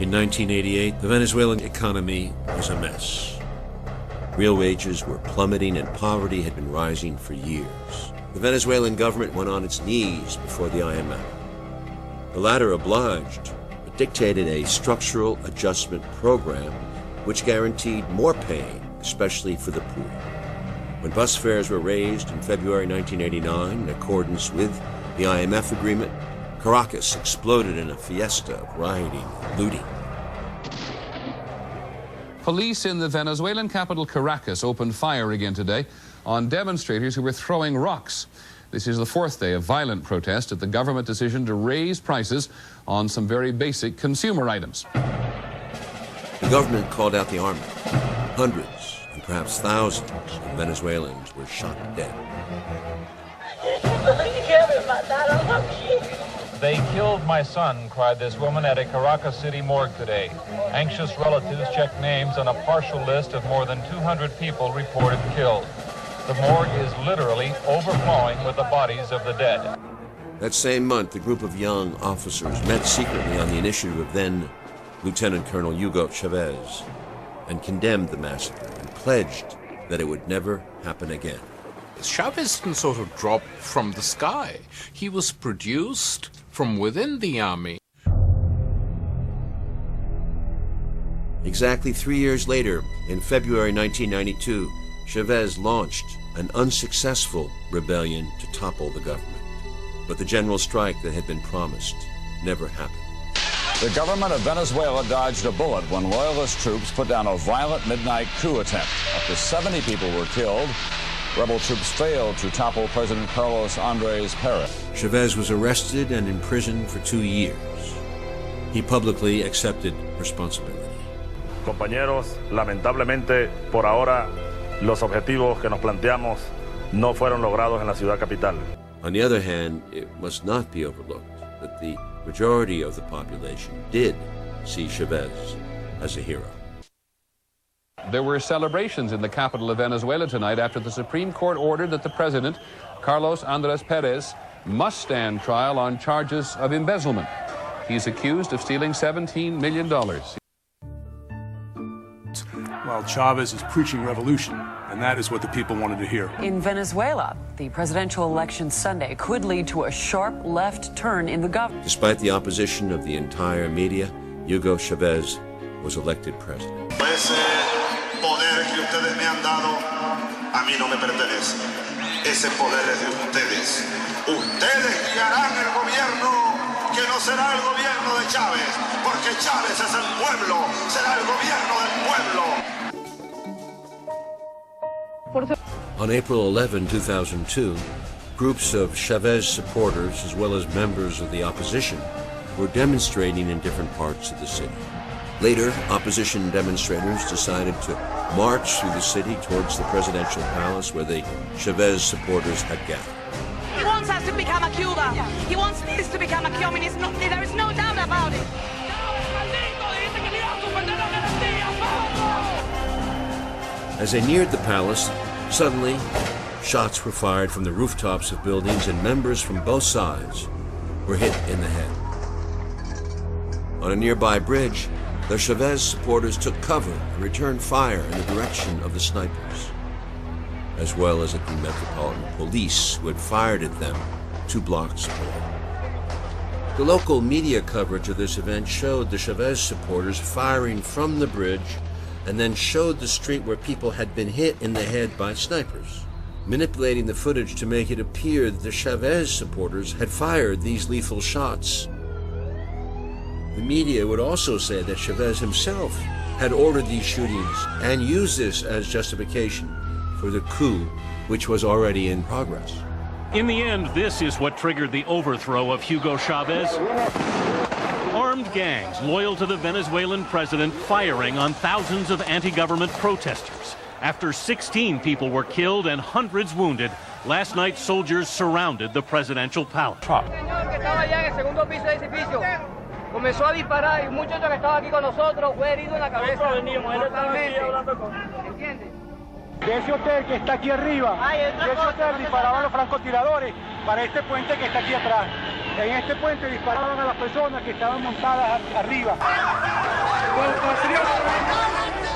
In 1988, the Venezuelan economy was a mess. Real wages were plummeting and poverty had been rising for years. The Venezuelan government went on its knees before the IMF. The latter obliged, but dictated a structural adjustment program which guaranteed more pay, especially for the poor. When bus fares were raised in February 1989 in accordance with the IMF agreement, Caracas exploded in a fiesta of rioting and looting. Police in the Venezuelan capital Caracas opened fire again today on demonstrators who were throwing rocks. This is the fourth day of violent protest at the government decision to raise prices on some very basic consumer items. The government called out the army. Hundreds and perhaps thousands of Venezuelans were shot dead. They killed my son, cried this woman at a Caracas City morgue today. Anxious relatives checked names on a partial list of more than 200 people reported killed. The morgue is literally overflowing with the bodies of the dead. That same month, a group of young officers met secretly on the initiative of then Lieutenant Colonel Hugo Chavez and condemned the massacre and pledged that it would never happen again. Chavez didn't sort of drop from the sky. He was produced from within the army. Exactly 3 years later, in February 1992, Chavez launched an unsuccessful rebellion to topple the government. But the general strike that had been promised never happened. The government of Venezuela dodged a bullet when loyalist troops put down a violent midnight coup attempt. Up to 70 people were killed. Rebel troops failed to topple President Carlos Andrés Pérez. Chavez was arrested and imprisoned for 2 years. He publicly accepted responsibility. Compañeros, lamentablemente, por ahora, los objetivos que nos planteamos no fueron logrados en la ciudad capital. On the other hand, it must not be overlooked that the majority of the population did see Chavez as a hero. There were celebrations in the capital of Venezuela tonight after the Supreme Court ordered that the president, Carlos Andrés Pérez, must stand trial on charges of embezzlement. He's accused of stealing $17 million. While Chavez is preaching revolution, and that is what the people wanted to hear. In Venezuela, the presidential election Sunday could lead to a sharp left turn in the government. Despite the opposition of the entire media, Hugo Chavez was elected president. Ese poder que ustedes me han dado, a mí no me pertenece. Ese poder es de ustedes. Ustedes guiarán el gobierno, que no será el gobierno de Chávez, porque Chávez es el pueblo, será el gobierno del pueblo. On April 11, 2002, groups of Chavez supporters, as well as members of the opposition, were demonstrating in different parts of the city. Later, opposition demonstrators decided to march through the city towards the presidential palace where the Chavez supporters had gathered. He wants us to become a Cuba. He wants this to become a communist. There is no doubt about it. As they neared the palace, suddenly, shots were fired from the rooftops of buildings and members from both sides were hit in the head. On a nearby bridge, the Chavez supporters took cover and returned fire in the direction of the snipers, as well as at the Metropolitan Police, who had fired at them 2 blocks away. The local media coverage of this event showed the Chavez supporters firing from the bridge and then showed the street where people had been hit in the head by snipers, manipulating the footage to make it appear that the Chavez supporters had fired these lethal shots. The media would also say that Chavez himself had ordered these shootings and used this as justification for the coup, which was already in progress. In the end, this is what triggered the overthrow of Hugo Chavez. Armed gangs loyal to the Venezuelan president firing on thousands of anti-government protesters. After 16 people were killed and hundreds wounded, last night soldiers surrounded the presidential palace. Comenzó a disparar y un muchacho que estaba aquí con nosotros fue herido en la cabeza. ¿Entiende? De ese hotel que está aquí arriba, de ese hotel disparaban los francotiradores para este puente que está aquí atrás. En este puente disparaban a las personas que estaban montadas arriba. ¡Compatriotas!